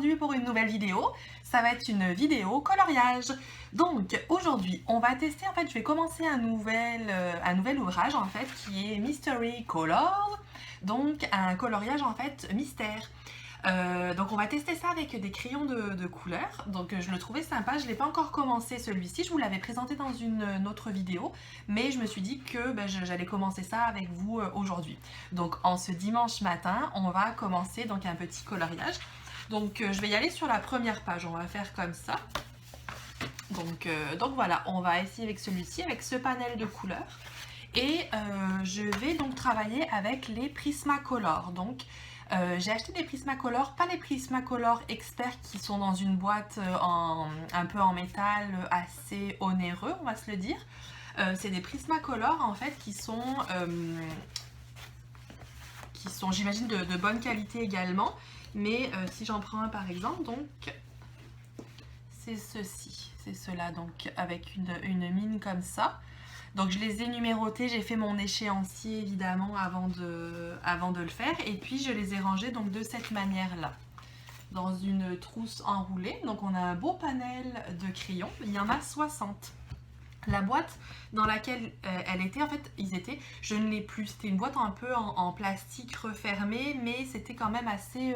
aujourd'hui pour une nouvelle vidéo. Ça va être une vidéo coloriage. Donc aujourd'hui, on va tester, en fait, je vais commencer un nouvel ouvrage en fait qui est Mystery Colors. Donc un coloriage en fait mystère. Donc on va tester ça avec des crayons de couleur. Donc je le trouvais sympa, je ne l'ai pas encore commencé celui-ci, je vous l'avais présenté dans une autre vidéo, mais je me suis dit que j'allais commencer ça avec vous aujourd'hui. Donc en ce dimanche matin, on va commencer donc un petit coloriage. Donc je vais y aller sur la première page, on va faire comme ça. Donc voilà, on va essayer avec celui-ci, avec ce panel de couleurs. Et je vais donc travailler avec les Prismacolor. Donc j'ai acheté des Prismacolor, pas les Prismacolor experts qui sont dans une boîte un peu en métal assez onéreux, on va se le dire. C'est des Prismacolor en fait qui sont j'imagine de bonne qualité également. Mais si j'en prends un par exemple, donc c'est ceci, c'est cela, donc avec une mine comme ça. Donc je les ai numérotés, j'ai fait mon échéancier évidemment avant de le faire. Et puis je les ai rangés donc de cette manière-là, dans une trousse enroulée. Donc on a un beau panel de crayons, il y en a 60. La boîte dans laquelle elle était, en fait, je ne l'ai plus. C'était une boîte un peu en plastique refermée, mais c'était quand même assez...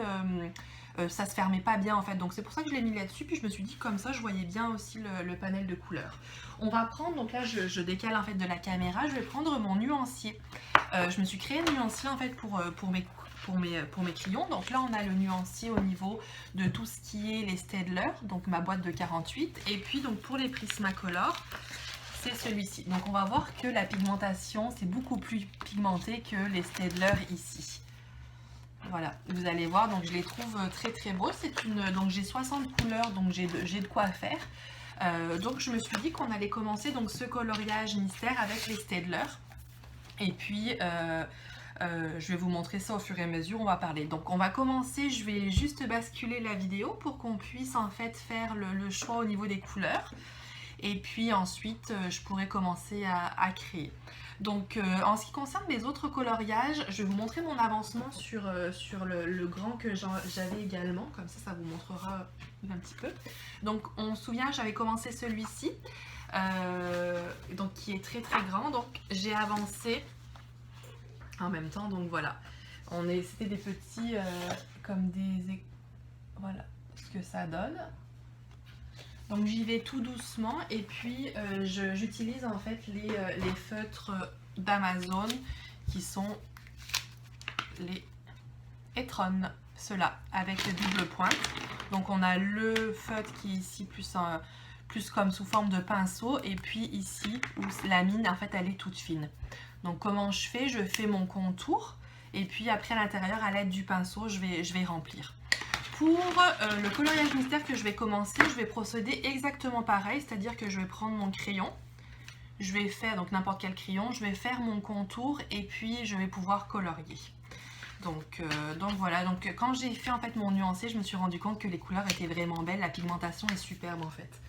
ça se fermait pas bien en fait, donc c'est pour ça que je l'ai mis là-dessus, puis je me suis dit comme ça je voyais bien aussi le panel de couleurs. On va prendre, donc là je décale en fait de la caméra, je vais prendre mon nuancier. Je me suis créé un nuancier en fait pour mes crayons. Donc là on a le nuancier au niveau de tout ce qui est les Staedtler, donc ma boîte de 48, et puis donc pour les Prismacolor, c'est celui-ci. Donc on va voir que la pigmentation c'est beaucoup plus pigmenté que les Staedtler ici. Voilà, vous allez voir, donc je les trouve très très beaux. Donc j'ai 60 couleurs, donc j'ai de quoi faire. Donc je me suis dit qu'on allait commencer donc ce coloriage mystère avec les Staedtler. Et puis je vais vous montrer ça au fur et à mesure, on va parler. Donc on va commencer, je vais juste basculer la vidéo pour qu'on puisse en fait faire le choix au niveau des couleurs. Et puis ensuite je pourrai commencer à créer. Donc en ce qui concerne mes autres coloriages, je vais vous montrer mon avancement sur le grand que j'avais également, comme ça vous montrera un petit peu. Donc on se souvient, j'avais commencé celui-ci, donc qui est très très grand, donc j'ai avancé en même temps, donc voilà. C'était des petits, comme des... Voilà ce que ça donne. Donc j'y vais tout doucement et puis j'utilise en fait les feutres d'Amazon qui sont les Etron, ceux-là, avec le double pointe. Donc on a le feutre qui est ici plus comme sous forme de pinceau, et puis ici où la mine en fait elle est toute fine. Donc comment je fais? Je fais mon contour et puis après à l'intérieur à l'aide du pinceau je vais remplir. Pour le coloriage mystère que je vais commencer, je vais procéder exactement pareil, c'est-à-dire que je vais prendre mon crayon, je vais faire, donc n'importe quel crayon, je vais faire mon contour et puis je vais pouvoir colorier. Donc voilà, donc quand j'ai fait en fait mon nuancé, je me suis rendu compte que les couleurs étaient vraiment belles, la pigmentation est superbe en fait,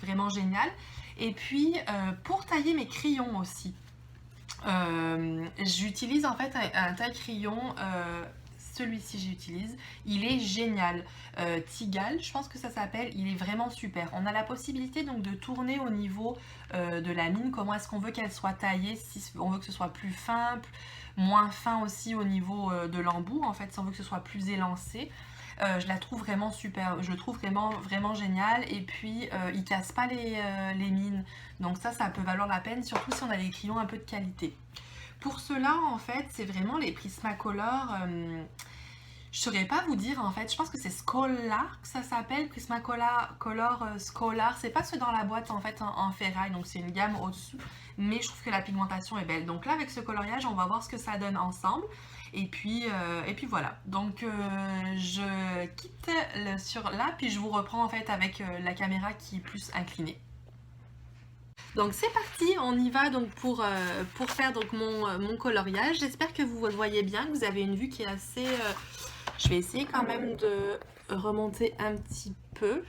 vraiment génial. Et puis pour tailler mes crayons aussi, j'utilise en fait un taille-crayon. Celui-ci j'utilise, il est génial, Tigal je pense que ça s'appelle, il est vraiment super. On a la possibilité donc de tourner au niveau de la mine, comment est-ce qu'on veut qu'elle soit taillée, si on veut que ce soit plus fin, moins fin aussi au niveau de l'embout, en fait si on veut que ce soit plus élancé. Je la trouve vraiment super, je le trouve vraiment génial, et puis il casse pas les mines, donc ça peut valoir la peine, surtout si on a des crayons un peu de qualité. Pour cela en fait c'est vraiment les Prismacolor, je saurais pas vous dire en fait, je pense que c'est Scholar que ça s'appelle, Prismacolor Scholar, c'est pas ceux dans la boîte en fait en ferraille, donc c'est une gamme au-dessus, mais je trouve que la pigmentation est belle. Donc là avec ce coloriage on va voir ce que ça donne ensemble, et puis voilà. Donc je quitte sur là, puis je vous reprends en fait avec la caméra qui est plus inclinée. Donc c'est parti, on y va donc pour faire donc mon coloriage. J'espère que vous voyez bien, que vous avez une vue qui est assez... je vais essayer quand même de remonter un petit peu.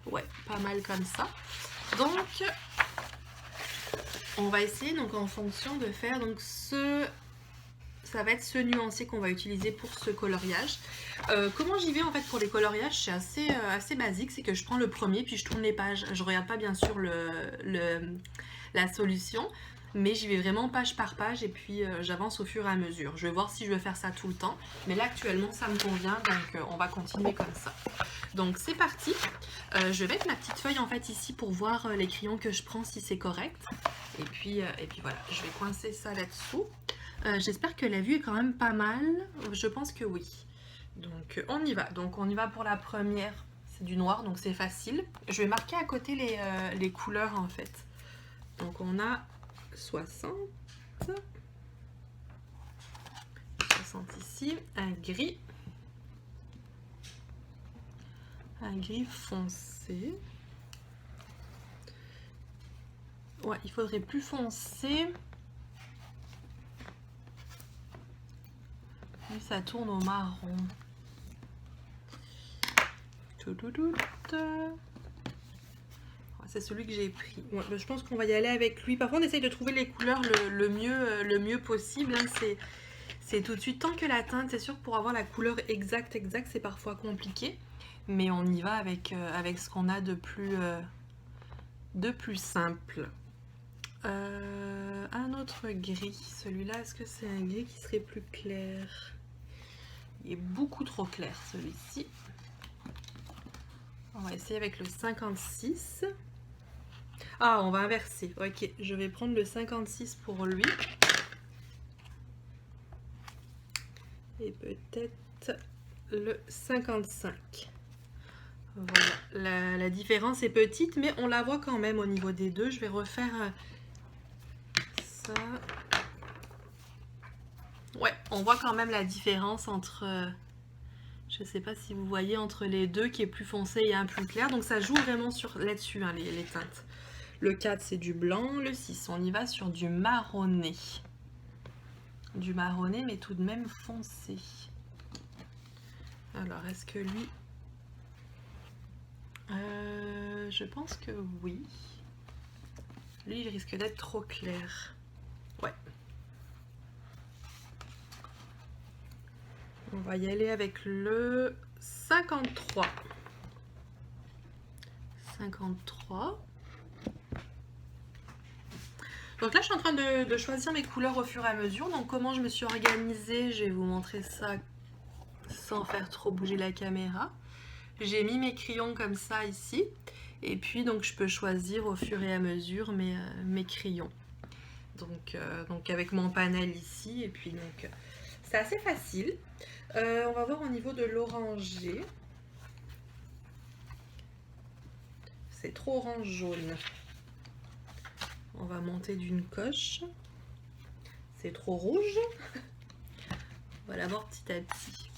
Ouais, pas mal comme ça. Donc on va essayer donc en fonction de faire donc ça va être ce nuancier qu'on va utiliser pour ce coloriage. Comment j'y vais en fait pour les coloriages, c'est assez basique, c'est que je prends le premier puis je tourne les pages. Je regarde pas bien sûr la solution, mais j'y vais vraiment page par page et puis j'avance au fur et à mesure. Je vais voir si je veux faire ça tout le temps, mais là actuellement ça me convient, donc on va continuer comme ça. Donc c'est parti. Je vais mettre ma petite feuille en fait ici pour voir les crayons que je prends si c'est correct. Et puis voilà, je vais coincer ça là-dessous. J'espère que la vue est quand même pas mal. Je pense que oui. Donc on y va. Donc on y va pour la première. C'est du noir, donc c'est facile. Je vais marquer à côté les couleurs en fait. Donc on a 60. 60 ici. Un gris. Un gris foncé. Ouais, il faudrait plus foncé. Et ça tourne au marron. C'est celui que j'ai pris. Ouais, je pense qu'on va y aller avec lui. Par contre, on essaye de trouver les couleurs le mieux possible. Hein. C'est tout de suite. Tant que la teinte, c'est sûr que pour avoir la couleur exacte, c'est parfois compliqué. Mais on y va avec ce qu'on a de plus simple. Un autre gris. Celui-là, est-ce que c'est un gris qui serait plus clair? Il est beaucoup trop clair, celui-ci. On va essayer avec le 56. Ah, on va inverser. Ok, je vais prendre le 56 pour lui. Et peut-être le 55. Voilà, la différence est petite, mais on la voit quand même au niveau des deux. Je vais refaire ça. Ouais, on voit quand même la différence entre... je sais pas si vous voyez entre les deux qui est plus foncé et un plus clair. Donc ça joue vraiment là-dessus, hein, les teintes. Le 4, c'est du blanc. Le 6, on y va sur du marronné. Du marronné, mais tout de même foncé. Alors, est-ce que lui... je pense que oui. Lui, il risque d'être trop clair. Ouais. On va y aller avec le 53. 53. Donc là, je suis en train de choisir mes couleurs au fur et à mesure. Donc comment je me suis organisée, je vais vous montrer ça sans faire trop bouger la caméra. J'ai mis mes crayons comme ça ici. Et puis, donc, je peux choisir au fur et à mesure mes crayons. Donc avec mon panel ici. Et puis, donc, c'est assez facile. On va voir au niveau de l'orangé. C'est trop orange jaune. On va monter d'une coche. C'est trop rouge. On va l'avoir petit à petit.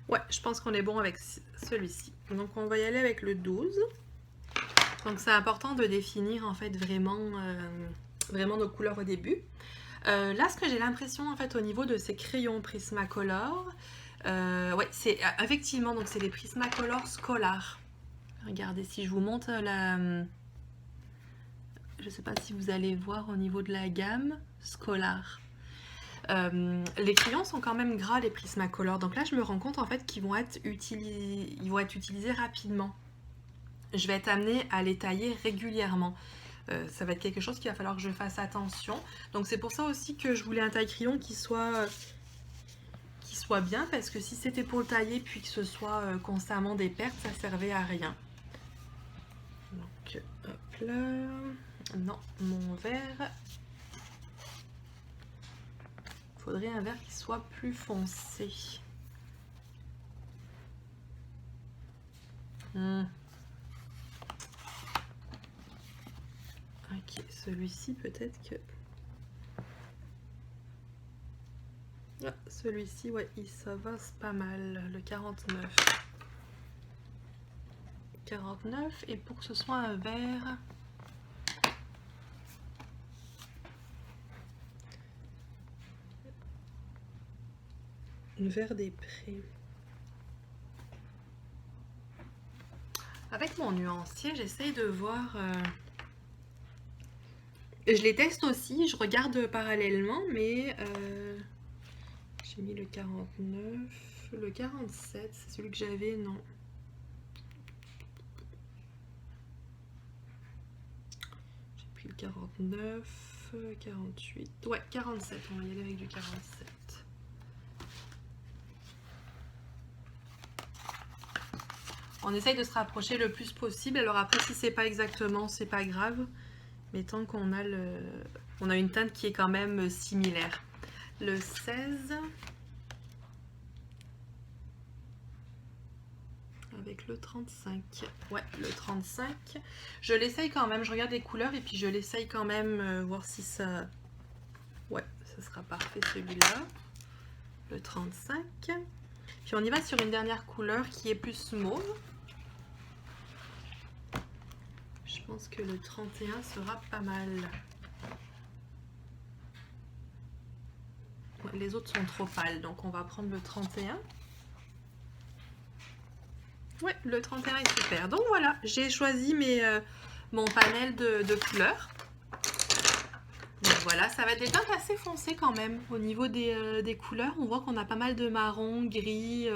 Ouais, je pense qu'on est bon avec celui-ci. Donc on va y aller avec le 12. Donc c'est important de définir en fait vraiment nos couleurs au début. Là, ce que j'ai l'impression en fait au niveau de ces crayons Prismacolor, ouais, c'est effectivement donc c'est les Prismacolor Scholar. Regardez, si je vous montre je sais pas si vous allez voir au niveau de la gamme Scholar. Les crayons sont quand même gras, les Prismacolor. Donc là, je me rends compte en fait qu'ils vont être utilisés rapidement. Je vais être amenée à les tailler régulièrement. Ça va être quelque chose qu'il va falloir que je fasse attention. Donc c'est pour ça aussi que je voulais un taille-crayon qui soit bien, parce que si c'était pour le tailler puis que ce soit constamment des pertes, ça servait à rien. Donc hop là. Non, mon verre. Il faudrait un verre qui soit plus foncé. Ok, celui-ci peut-être que... Ah, celui-ci, ouais, ça va, c'est pas mal. Le 49. 49, et pour que ce soit un verre... Un verre des prés. Avec mon nuancier, j'essaye de voir... Je les teste aussi, je regarde parallèlement, mais j'ai mis le 49, le 47, c'est celui que j'avais, non. J'ai pris le 49, 48, ouais 47, on va y aller avec du 47. On essaye de se rapprocher le plus possible, alors après si c'est pas exactement, c'est pas grave. Mais tant qu'on a on a une teinte qui est quand même similaire. Le 16 avec le 35. Ouais, le 35. Je l'essaye quand même, je regarde les couleurs et puis je l'essaye quand même, voir si ça... Ouais, ça sera parfait celui-là. Le 35. Puis on y va sur une dernière couleur qui est plus mauve. Je pense que le 31 sera pas mal. Les autres sont trop pâles, donc on va prendre le 31. Ouais, le 31 est super. Donc voilà, j'ai choisi mon panel de couleurs. Donc voilà, ça va être des teintes assez foncées quand même. Au niveau des couleurs, on voit qu'on a pas mal de marron, gris,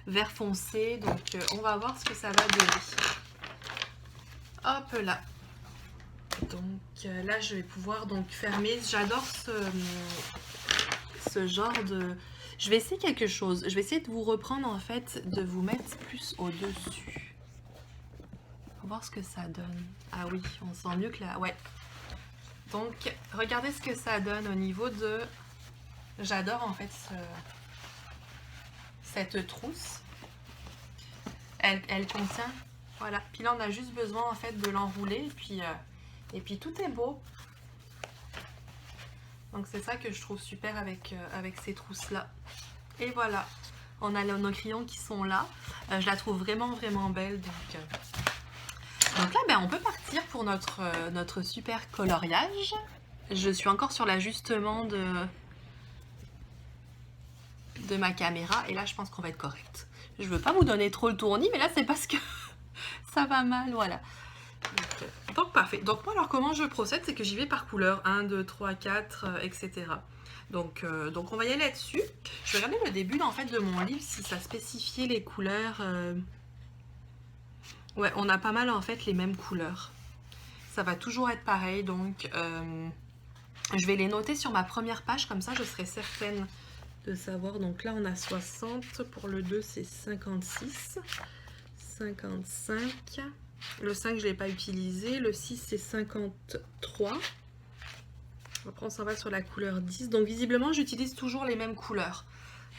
vert foncé. Donc on va voir ce que ça va donner. Hop là. Donc là, je vais pouvoir donc fermer. J'adore ce genre de... Je vais essayer quelque chose. Je vais essayer de vous reprendre en fait, de vous mettre plus au-dessus. Pour voir ce que ça donne. Ah oui, on sent mieux que là. Ouais. Donc, regardez ce que ça donne au niveau de... J'adore en fait cette trousse. Elle contient... Voilà. Puis là, on a juste besoin en fait de l'enrouler. Et puis tout est beau. Donc c'est ça que je trouve super avec ces trousses-là. Et voilà. On a nos crayons qui sont là. Je la trouve vraiment, vraiment belle. Donc là, ben, on peut partir pour notre super coloriage. Je suis encore sur l'ajustement de ma caméra. Et là, je pense qu'on va être correct. Je veux pas vous donner trop le tournis, mais là, c'est parce que ça va mal. Voilà. Donc parfait. Donc moi, alors, comment je procède? C'est que j'y vais par couleur. 1, 2, 3, 4, etc. Donc on va y aller là-dessus. Je vais regarder le début en fait, de mon livre si ça spécifiait les couleurs. Ouais, on a pas mal en fait les mêmes couleurs. Ça va toujours être pareil, donc je vais les noter sur ma première page, comme ça je serai certaine de savoir. Donc là on a 60, pour le 2 c'est 56, 55, le 5 je ne l'ai pas utilisé, le 6 c'est 53. Après on s'en va sur la couleur 10, donc visiblement j'utilise toujours les mêmes couleurs.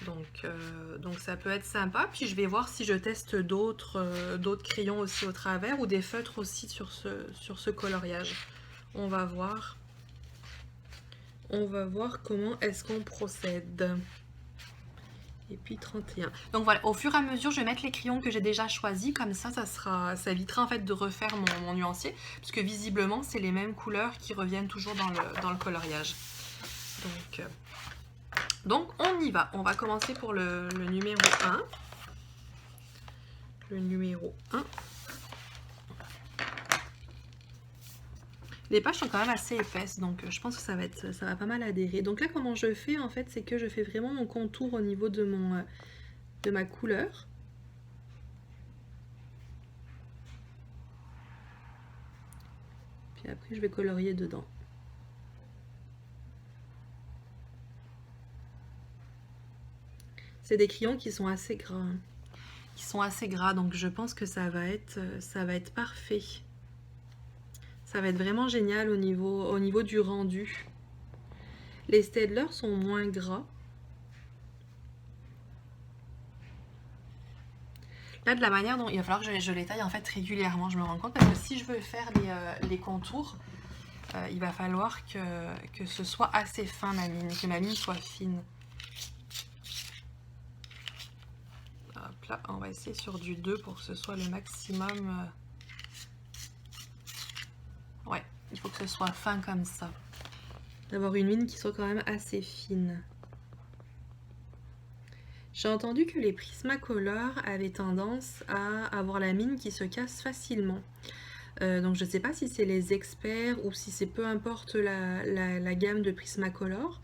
Donc ça peut être sympa. Puis je vais voir si je teste d'autres crayons aussi au travers ou des feutres aussi sur ce coloriage. On va voir. On va voir comment est-ce qu'on procède. Et puis 31. Donc voilà, au fur et à mesure, je vais mettre les crayons que j'ai déjà choisis. Comme ça évitera en fait de refaire mon nuancier. Puisque visiblement, c'est les mêmes couleurs qui reviennent toujours dans le coloriage. Donc on y va. On va commencer pour le numéro 1. Le numéro 1. Les pages sont quand même assez épaisses, donc je pense que ça va pas mal adhérer. Donc là, comment je fais en fait, c'est que je fais vraiment mon contour au niveau de ma couleur. Puis après, je vais colorier dedans. C'est des crayons qui sont assez gras. Donc je pense que ça va être parfait. Ça va être vraiment génial au niveau du rendu. Les Staedtler sont moins gras. Là, de la manière dont il va falloir que je les taille en fait régulièrement, je me rends compte, parce que si je veux faire les contours, il va falloir que ce soit assez fin ma ligne, que ma ligne soit fine. Hop là, on va essayer sur du 2 pour que ce soit le maximum. Ouais, il faut que ce soit fin comme ça. D'avoir une ligne qui soit quand même assez fine. J'ai entendu que les Prismacolor avaient tendance à avoir la mine qui se casse facilement. Donc je ne sais pas si c'est les experts ou si c'est peu importe la gamme de Prismacolor.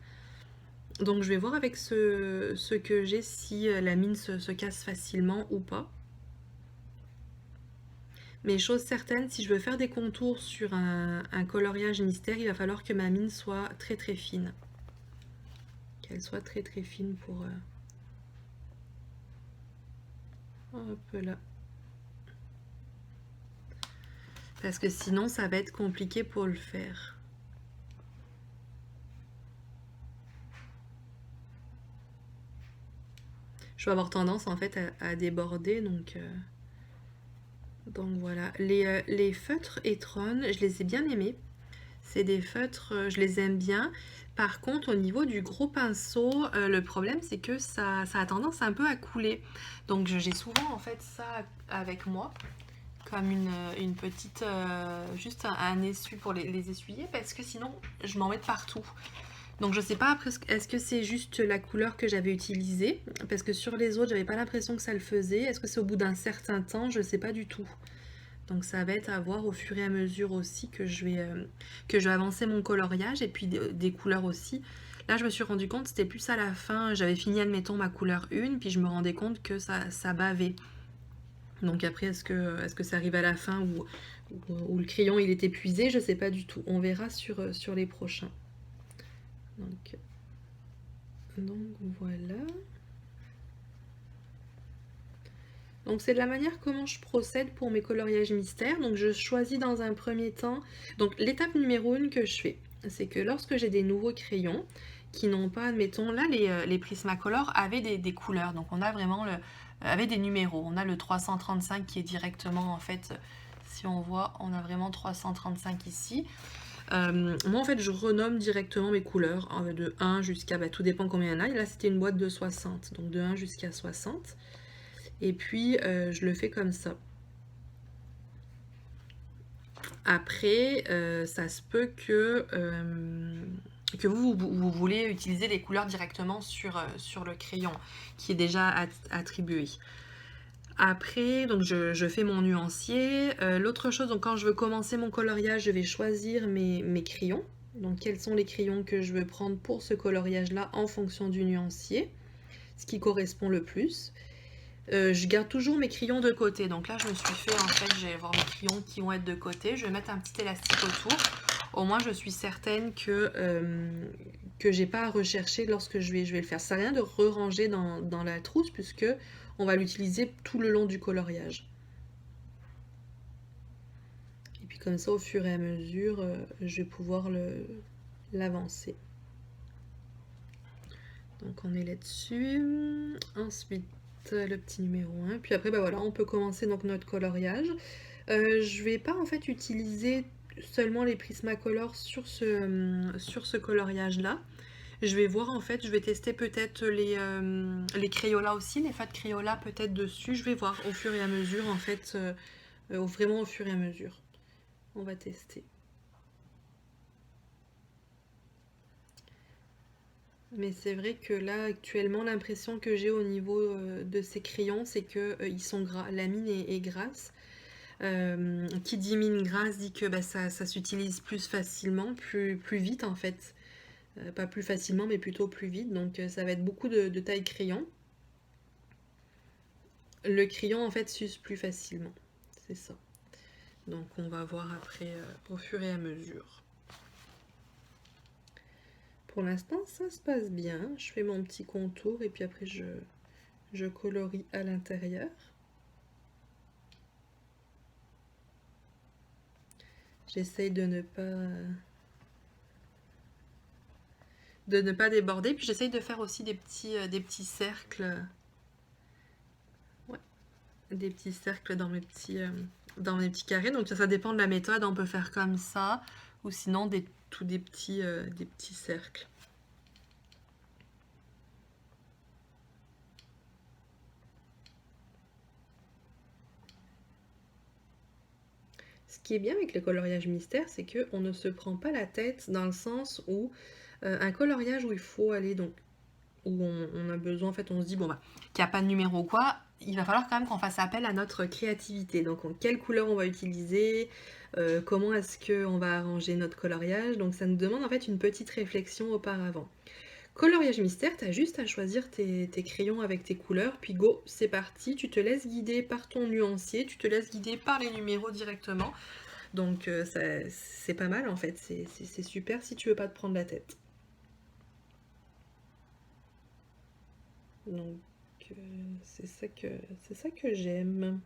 Donc je vais voir avec ce que j'ai si la mine se casse facilement ou pas. Mais chose certaine, si je veux faire des contours sur un coloriage mystère, il va falloir que ma mine soit très très fine. Qu'elle soit très très fine pour... Hop là. Parce que sinon ça va être compliqué pour le faire. Je vais avoir tendance en fait à déborder, donc voilà. Les feutres Etron, je les ai bien aimés. C'est des feutres, je les aime bien. Par contre, au niveau du gros pinceau, le problème c'est que ça a tendance un peu à couler. Donc j'ai souvent en fait ça avec moi, comme une petite, juste un essuie pour les essuyer, parce que sinon je m'en mets partout. Donc je sais pas après, est-ce que c'est juste la couleur que j'avais utilisée? Parce que sur les autres, j'avais pas l'impression que ça le faisait. Est-ce que c'est au bout d'un certain temps? Je sais pas du tout. Donc ça va être à voir au fur et à mesure aussi que je vais avancer mon coloriage et puis des couleurs aussi. Là, je me suis rendu compte, c'était plus à la fin, j'avais fini, admettons, ma couleur 1, puis je me rendais compte que ça bavait. Donc après, est-ce que ça arrive à la fin ou le crayon il est épuisé? Je sais pas du tout. On verra sur les prochains. Donc voilà. Donc c'est de la manière comment je procède pour mes coloriages mystères. Donc je choisis dans un premier temps. Donc l'étape numéro 1 que je fais, c'est que lorsque j'ai des nouveaux crayons qui n'ont pas, admettons, là les Prismacolor avaient des couleurs. Donc on a vraiment avait des numéros. On a le 335 qui est directement en fait, si on voit, on a vraiment 335 ici. Moi en fait je renomme directement mes couleurs de 1 jusqu'à, tout dépend combien il y en a. Et là c'était une boîte de 60, donc de 1 jusqu'à 60. Et puis je le fais comme ça. Après, ça se peut que vous voulez utiliser les couleurs directement sur le crayon qui est déjà attribué. Après, donc je fais mon nuancier. L'autre chose, donc quand je veux commencer mon coloriage, je vais choisir mes crayons. Donc quels sont les crayons que je veux prendre pour ce coloriage-là en fonction du nuancier, ce qui correspond le plus. Je garde toujours mes crayons de côté. Donc là, je me suis fait, en fait, je vais avoir mes crayons qui vont être de côté. Je vais mettre un petit élastique autour. Au moins, je suis certaine que j'ai pas à rechercher lorsque je vais le faire. Ça sert à rien de re-ranger dans la trousse puisque on va l'utiliser tout le long du coloriage. Et puis comme ça, au fur et à mesure, je vais pouvoir l'avancer. Donc on est là-dessus. Ensuite, le petit numéro 1. Puis après, voilà, on peut commencer donc notre coloriage. Je vais pas en fait utiliser seulement les Prismacolor sur ce coloriage-là. Je vais voir en fait, je vais tester peut-être les Crayola aussi, les feutres Crayola peut-être dessus. Je vais voir au fur et à mesure en fait, vraiment au fur et à mesure. On va tester. Mais c'est vrai que là, actuellement, l'impression que j'ai au niveau de ces crayons, c'est qu'ils sont gras. La mine est grasse. Qui dit mine grasse dit que ça s'utilise plus facilement, plus vite en fait. Pas plus facilement, mais plutôt plus vite. Donc ça va être beaucoup de taille crayon. Le crayon en fait s'use plus facilement. C'est ça. Donc on va voir après au fur et à mesure. Pour l'instant, ça se passe bien. Je fais mon petit contour et puis après, je colorie à l'intérieur. J'essaye de ne pas déborder. Puis j'essaye de faire aussi des petits cercles. Ouais, des petits cercles dans mes petits carrés. Donc ça dépend de la méthode. On peut faire comme ça ou sinon des petits cercles. Ce qui est bien avec le coloriage mystère, c'est qu'on ne se prend pas la tête dans le sens où un coloriage où il faut aller, donc où on a besoin, en fait, on se dit, bon, qu'il n'y a pas de numéro ou quoi, il va falloir quand même qu'on fasse appel à notre créativité. Donc, quelle couleur on va utiliser, comment est-ce qu'on va arranger notre coloriage. Donc, ça nous demande en fait une petite réflexion auparavant. Coloriage mystère, tu as juste à choisir tes crayons avec tes couleurs, puis go, c'est parti. Tu te laisses guider par ton nuancier, tu te laisses guider par les numéros directement. Donc, c'est pas mal en fait, c'est super si tu veux pas te prendre la tête. Donc, c'est ça que j'aime.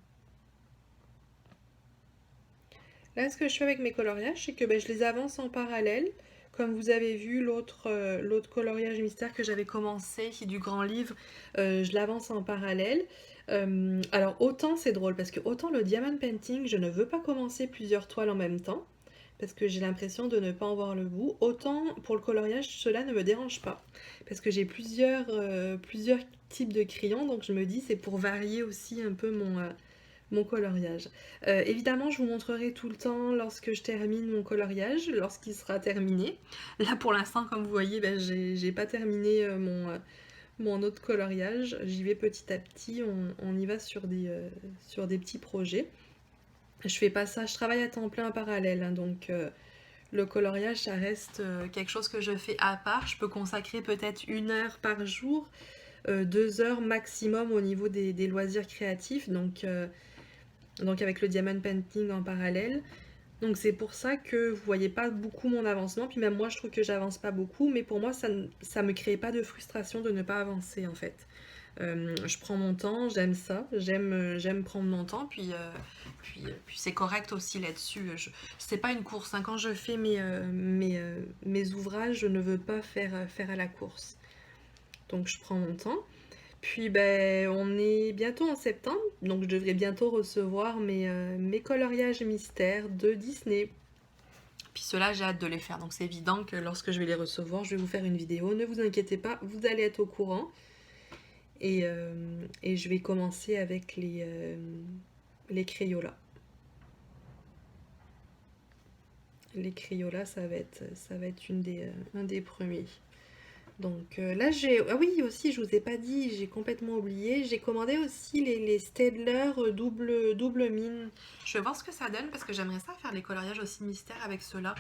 Là, ce que je fais avec mes coloriages, c'est que je les avance en parallèle. Comme vous avez vu, l'autre coloriage mystère que j'avais commencé, qui est du grand livre, je l'avance en parallèle. Alors, autant c'est drôle, parce que autant le diamond painting, je ne veux pas commencer plusieurs toiles en même temps, parce que j'ai l'impression de ne pas en voir le bout. Autant pour le coloriage, cela ne me dérange pas, parce que j'ai plusieurs types de crayons, donc je me dis c'est pour varier aussi un peu mon coloriage. Évidemment, je vous montrerai tout le temps lorsque je termine mon coloriage, lorsqu'il sera terminé. Là, pour l'instant, comme vous voyez, j'ai pas terminé mon autre coloriage. J'y vais petit à petit, on y va sur des petits projets. Je fais pas ça, je travaille à temps plein en parallèle, hein, donc le coloriage, ça reste quelque chose que je fais à part. Je peux consacrer peut-être 1 heure par jour, 2 heures maximum au niveau des loisirs créatifs, donc avec le diamond painting en parallèle. Donc c'est pour ça que vous voyez pas beaucoup mon avancement, puis même moi je trouve que j'avance pas beaucoup, mais pour moi ça me crée pas de frustration de ne pas avancer en fait. Je prends mon temps, j'aime ça, j'aime prendre mon temps, puis c'est correct aussi là-dessus. C'est pas une course, hein. Quand je fais mes ouvrages, je ne veux pas faire à la course. Donc je prends mon temps. Puis on est bientôt en septembre, donc je devrais bientôt recevoir mes coloriages mystères de Disney. Puis ceux-là, j'ai hâte de les faire, donc c'est évident que lorsque je vais les recevoir, je vais vous faire une vidéo. Ne vous inquiétez pas, vous allez être au courant. Et je vais commencer avec les Crayolas. Les Crayolas, ça va être un des premiers. Donc là, ah oui, aussi, je vous ai pas dit, j'ai complètement oublié. J'ai commandé aussi les Staedtler double mine. Je vais voir ce que ça donne parce que j'aimerais ça faire les coloriages aussi mystères avec ceux-là.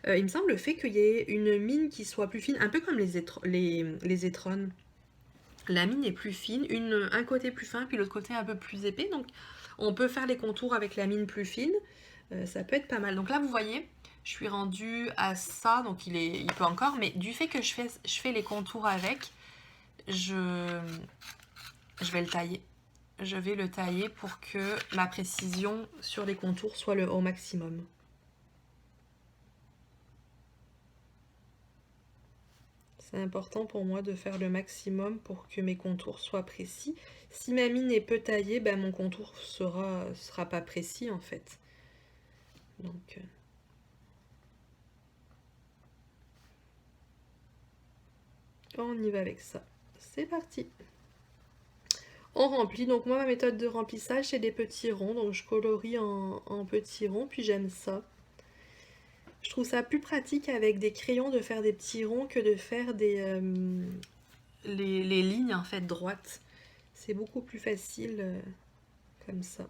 Il me semble le fait qu'il y ait une mine qui soit plus fine, un peu comme les étronnes. La mine est plus fine, un côté plus fin, puis l'autre côté un peu plus épais. Donc on peut faire les contours avec la mine plus fine. Ça peut être pas mal. Donc là, vous voyez, je suis rendue à ça, donc il peut encore, mais du fait que je fais les contours avec, je vais le tailler. Je vais le tailler pour que ma précision sur les contours soit au maximum. C'est important pour moi de faire le maximum pour que mes contours soient précis. Si ma mine est peu taillée, mon contour sera pas précis en fait. Donc... on y va avec ça. C'est parti. On remplit. Donc moi, ma méthode de remplissage, c'est des petits ronds. Donc je colorie en petits ronds, puis j'aime ça. Je trouve ça plus pratique avec des crayons de faire des petits ronds que de faire les lignes en fait droites. C'est beaucoup plus facile comme ça.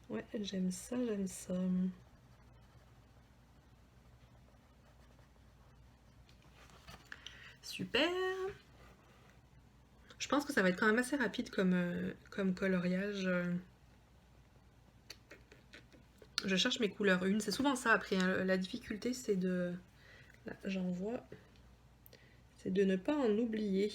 Ouais, j'aime ça, j'aime ça. Super. Je pense que ça va être quand même assez rapide comme coloriage. Je cherche mes couleurs une. C'est souvent ça après, hein. La difficulté, c'est de... Là, j'en vois. C'est de ne pas en oublier.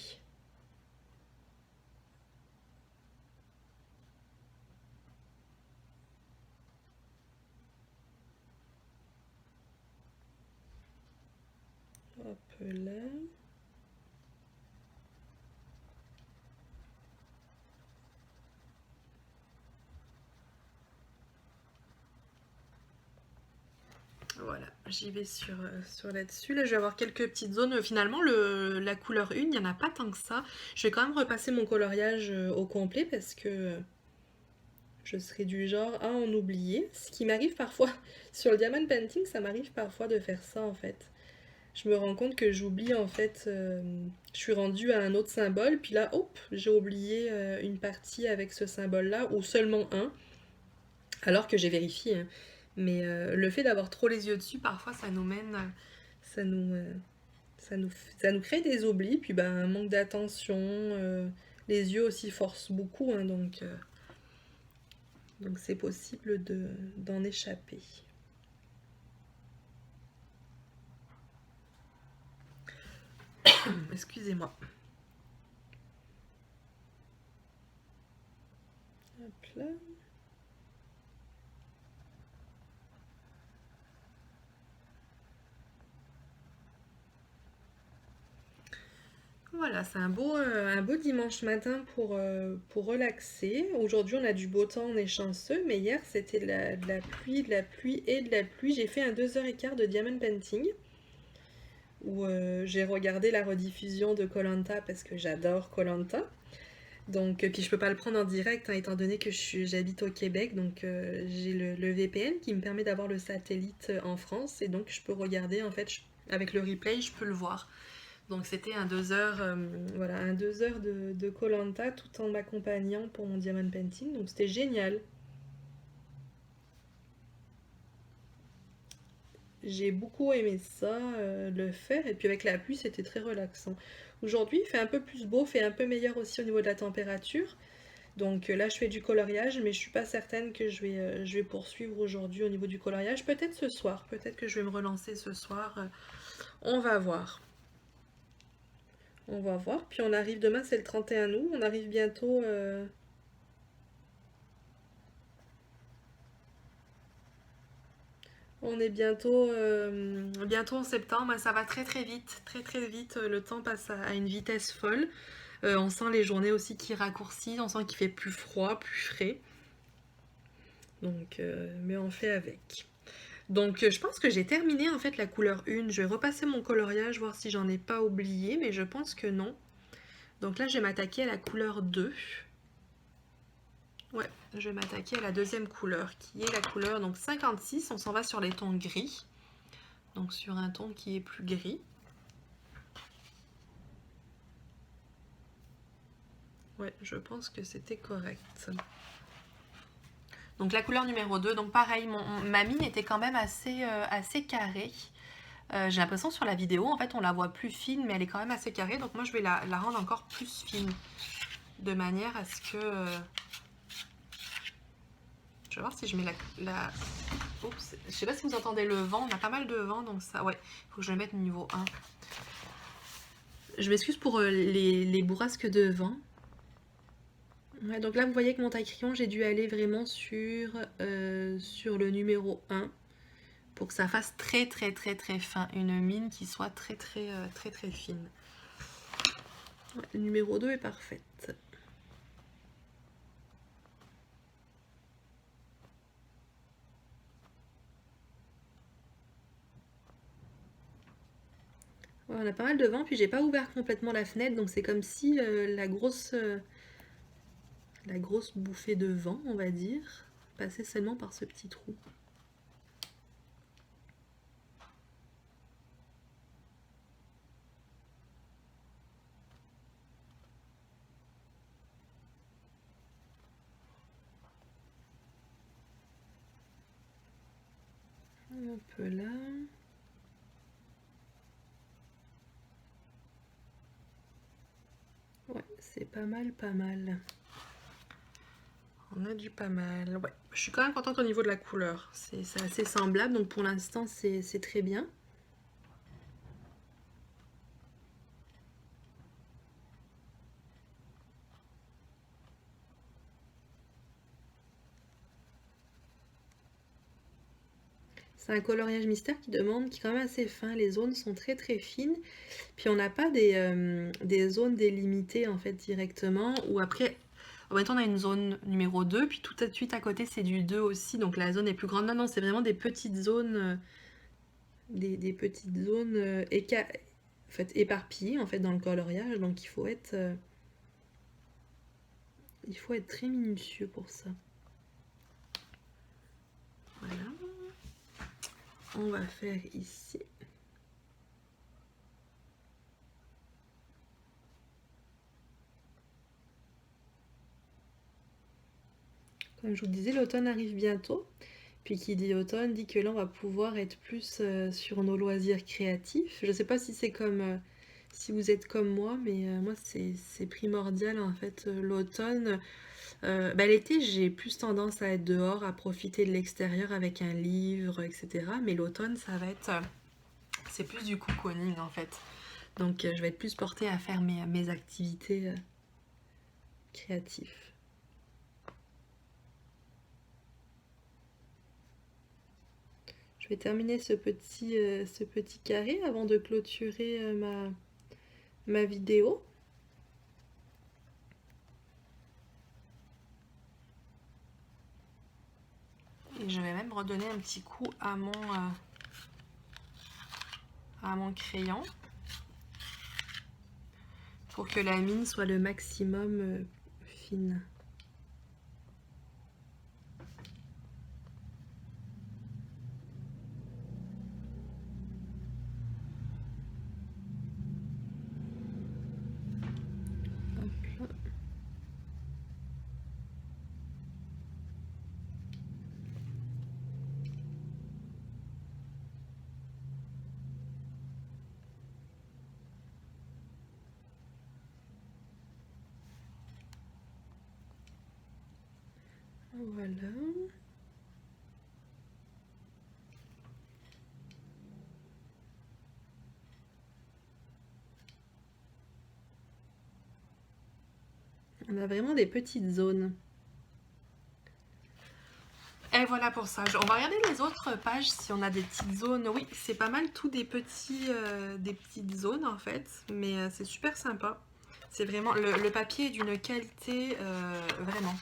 Hop là. Voilà, j'y vais sur là-dessus. Là, je vais avoir quelques petites zones. Finalement, la couleur 1, il n'y en a pas tant que ça. Je vais quand même repasser mon coloriage au complet parce que je serais du genre à en oublier. Ce qui m'arrive parfois, sur le diamond painting, ça m'arrive parfois de faire ça en fait. Je me rends compte que j'oublie en fait, je suis rendue à un autre symbole, puis là, hop, j'ai oublié une partie avec ce symbole-là, ou seulement un, alors que j'ai vérifié, hein. Mais le fait d'avoir trop les yeux dessus, parfois ça nous mène, ça nous, ça nous, ça nous crée des oublis, puis ben, un manque d'attention, les yeux aussi forcent beaucoup, hein, donc c'est possible d'en échapper. Excusez-moi. Hop là. Voilà, c'est un beau dimanche matin pour relaxer. Aujourd'hui, on a du beau temps, on est chanceux, mais hier, c'était de la pluie, de la pluie et de la pluie. J'ai fait un 2h15 de diamond painting, où j'ai regardé la rediffusion de koh parce que j'adore koh. Donc, puis je peux pas le prendre en direct, hein, étant donné que j'habite au Québec, donc j'ai le VPN qui me permet d'avoir le satellite en France, et donc je peux regarder, en fait, avec le replay, je peux le voir. Donc c'était un 2 heures, voilà, un 2 heures de koh tout en m'accompagnant pour mon diamond painting, donc c'était génial. J'ai beaucoup aimé ça, le faire, et puis avec la pluie, c'était très relaxant. Aujourd'hui, il fait un peu plus beau, fait un peu meilleur aussi au niveau de la température. Donc là, je fais du coloriage, mais je suis pas certaine que je vais poursuivre aujourd'hui au niveau du coloriage. Peut-être ce soir, peut-être que je vais me relancer ce soir. On va voir. On va voir. Puis on arrive demain, c'est le 31 août. On arrive bientôt. On est bientôt en septembre. Ça va très très vite, très très vite. Le temps passe à une vitesse folle. On sent les journées aussi qui raccourcissent. On sent qu'il fait plus froid, plus frais. Donc, mais on fait avec. Donc je pense que j'ai terminé en fait la couleur 1. Je vais repasser mon coloriage, voir si j'en ai pas oublié, mais je pense que non. Donc là je vais m'attaquer à la couleur 2. Ouais, je vais m'attaquer à la deuxième couleur, qui est la couleur donc 56. On s'en va sur les tons gris. Donc sur un ton qui est plus gris. Ouais, je pense que c'était correct. Donc la couleur numéro 2, donc pareil, ma mine était quand même assez carrée. J'ai l'impression sur la vidéo, en fait, on la voit plus fine, mais elle est quand même assez carrée. Donc moi, je vais la rendre encore plus fine, de manière à ce que... Je vais voir si je mets la... Oups, je sais pas si vous entendez le vent, on a pas mal de vent, donc ça... Ouais, il faut que je le mette niveau 1. Je m'excuse pour les bourrasques de vent. Ouais, donc là, vous voyez que mon taille-crayon, j'ai dû aller vraiment sur le numéro 1 pour que ça fasse très très très très fin. Une mine qui soit très très très très fine. Ouais, le numéro 2 est parfaite. Ouais, on a pas mal de vent, puis j'ai pas ouvert complètement la fenêtre, donc c'est comme si la grosse bouffée de vent, on va dire, passait seulement par ce petit trou. Un peu là. Ouais, c'est pas mal, pas mal. On a du pas mal. Ouais, je suis quand même contente au niveau de la couleur. C'est assez semblable, donc pour l'instant, c'est très bien. C'est un coloriage mystère qui est quand même assez fin. Les zones sont très très fines. Puis on n'a pas des zones délimitées en fait directement. Ou après, en même temps on a une zone numéro 2, puis tout de suite à côté c'est du 2 aussi. Donc la zone est plus grande. Non, non, c'est vraiment des petites zones, des petites zones en fait, éparpillées en fait dans le coloriage. Donc il faut être très minutieux pour ça. Voilà. On va faire ici. Comme je vous disais, l'automne arrive bientôt. Puis qui dit automne dit que là on va pouvoir être plus sur nos loisirs créatifs. Je ne sais pas si c'est comme si vous êtes comme moi, mais moi c'est primordial en fait. L'automne, l'été j'ai plus tendance à être dehors, à profiter de l'extérieur avec un livre, etc. Mais l'automne ça va être, c'est plus du cocooning en fait. Donc je vais être plus portée à faire mes activités créatives. Je vais terminer ce petit carré avant de clôturer ma vidéo. Et je vais même redonner un petit coup à mon crayon pour que la mine soit le maximum fine. Voilà. On a vraiment des petites zones. Et voilà pour ça. On va regarder les autres pages si on a des petites zones. Oui, c'est pas mal tout des petites zones en fait, mais c'est super sympa. C'est vraiment le papier est d'une qualité vraiment.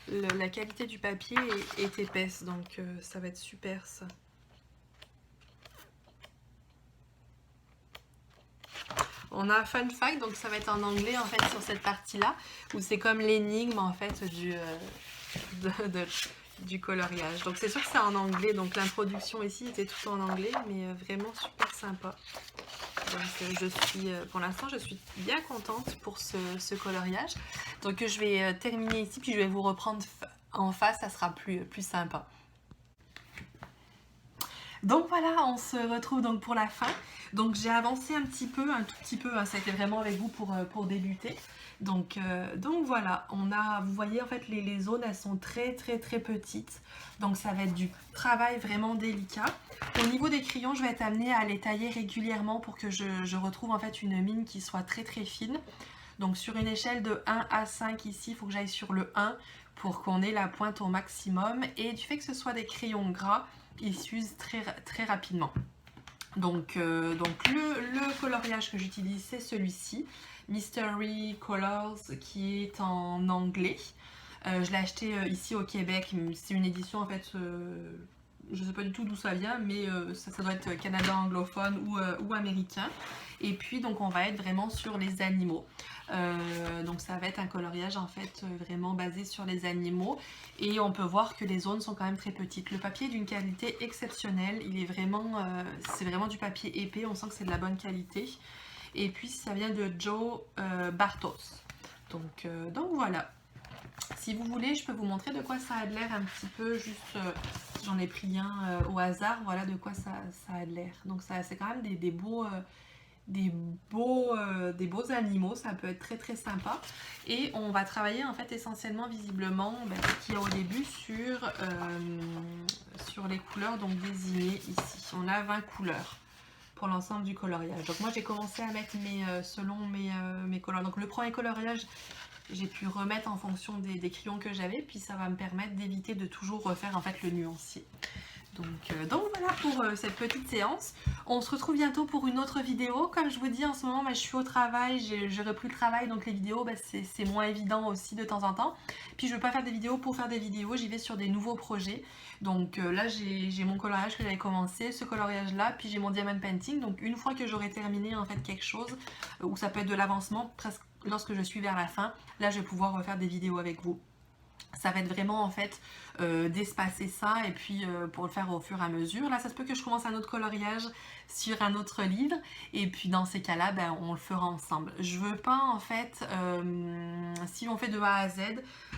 La qualité du papier est épaisse, donc ça va être super ça. On a fun fact, donc ça va être en anglais en fait sur cette partie-là, où c'est comme l'énigme en fait du coloriage. Donc c'est sûr que c'est en anglais, donc l'introduction ici était tout en anglais, mais vraiment super sympa. Donc je suis, pour l'instant, je suis bien contente pour ce coloriage. Donc je vais terminer ici, puis je vais vous reprendre en face, ça sera plus sympa. Donc voilà, on se retrouve donc pour la fin. Donc j'ai avancé un tout petit peu, hein, ça a été vraiment avec vous pour débuter. Donc voilà, vous voyez en fait les zones, elles sont très petites. Donc ça va être du travail vraiment délicat. Au niveau des crayons, je vais être amenée à les tailler régulièrement pour que je retrouve en fait une mine qui soit très fine. Donc sur une échelle de 1 à 5 ici, il faut que j'aille sur le 1 pour qu'on ait la pointe au maximum. Et du fait que ce soit des crayons gras, ils s'usent très rapidement. Donc le coloriage que j'utilise, c'est celui-ci, Mystery Colors, qui est en anglais. Je l'ai acheté ici au Québec, c'est une édition en fait, je ne sais pas du tout d'où ça vient, mais ça doit être canadien anglophone ou américain. Et puis donc on va être vraiment sur les animaux. Donc ça va être un coloriage en fait vraiment basé sur les animaux, et on peut voir que les zones sont quand même très petites. Le papier est d'une qualité exceptionnelle, il est vraiment, c'est vraiment du papier épais, on sent que c'est de la bonne qualité. Et puis ça vient de Joe Bartos. Donc voilà. Si vous voulez, je peux vous montrer de quoi ça a l'air un petit peu, juste j'en ai pris un au hasard, voilà de quoi ça a l'air. Donc c'est quand même des beaux animaux, ça peut être très sympa. Et on va travailler en fait essentiellement visiblement ce qu'il y a au début sur les couleurs donc désignées ici. On a 20 couleurs pour l'ensemble du coloriage. Donc moi j'ai commencé à mettre selon mes couleurs. Donc le premier coloriage, j'ai pu remettre en fonction des crayons que j'avais, puis ça va me permettre d'éviter de toujours refaire en fait le nuancier. Donc voilà pour cette petite séance. On se retrouve bientôt pour une autre vidéo. Comme je vous dis, en ce moment, je suis au travail, j'ai repris le travail, donc les vidéos, c'est moins évident aussi de temps en temps. Puis je ne veux pas faire des vidéos pour faire des vidéos, j'y vais sur des nouveaux projets. Donc là, j'ai mon coloriage que j'avais commencé, ce coloriage-là, puis j'ai mon diamond painting. Donc une fois que j'aurai terminé en fait quelque chose, ou ça peut être de l'avancement, presque lorsque je suis vers la fin, là je vais pouvoir refaire des vidéos avec vous. Ça va être vraiment en fait d'espacer ça et puis pour le faire au fur et à mesure. Là ça se peut que je commence un autre coloriage sur un autre livre et puis dans ces cas-là ben, on le fera ensemble. Je veux pas en fait, si on fait de A à Z,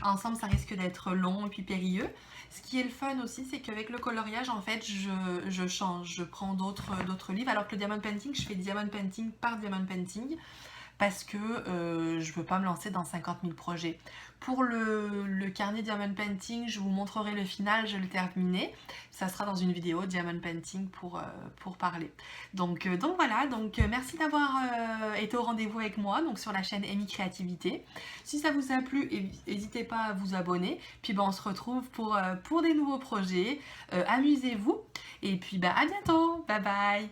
ensemble ça risque d'être long et puis périlleux. Ce qui est le fun aussi c'est qu'avec le coloriage en fait je change, je prends d'autres livres alors que le diamond painting je fais diamond painting par diamond painting. Parce que je ne veux pas me lancer dans 50 000 projets. Pour le carnet Diamond Painting, je vous montrerai le final, je l'ai terminé. Ça sera dans une vidéo Diamond Painting pour parler. Donc voilà, merci d'avoir été au rendez-vous avec moi donc sur la chaîne Amy Créativité. Si ça vous a plu, n'hésitez pas à vous abonner. Puis on se retrouve pour des nouveaux projets. Amusez-vous et puis à bientôt. Bye bye.